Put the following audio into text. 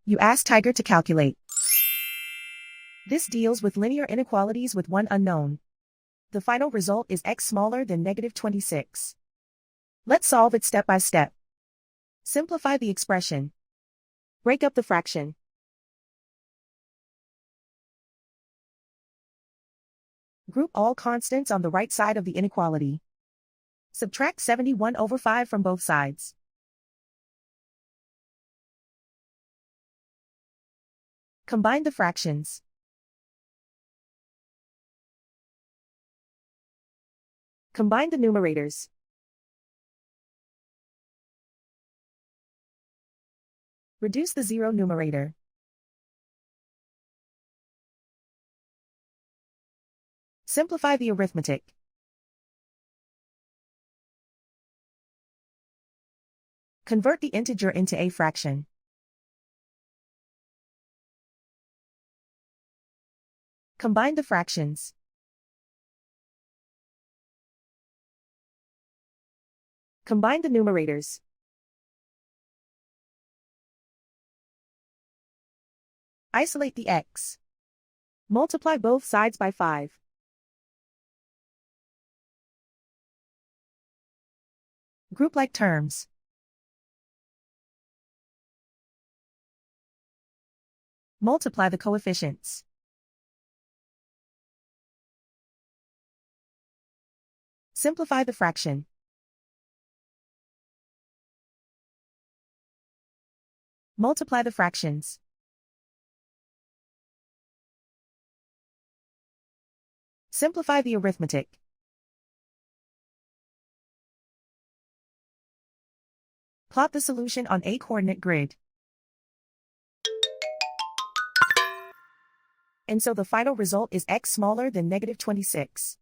You ask Tiger to calculate. This deals with linear inequalities with one unknown. The final result is x smaller than -26. Let's solve it step by step. Simplify the expression. Break up the fraction. Group all constants on the right side of the inequality. Subtract 71/5 from both sides. Combine the fractions. Combine the numerators. Reduce the zero numerator. Simplify the arithmetic. Convert the integer into a fraction. Combine the fractions. Combine the numerators. Isolate the x. Multiply both sides by 5. Group like terms. Multiply the coefficients. Simplify the fraction. Multiply the fractions. Simplify the arithmetic. Plot the solution on a coordinate grid. And so the final result is x smaller than -26.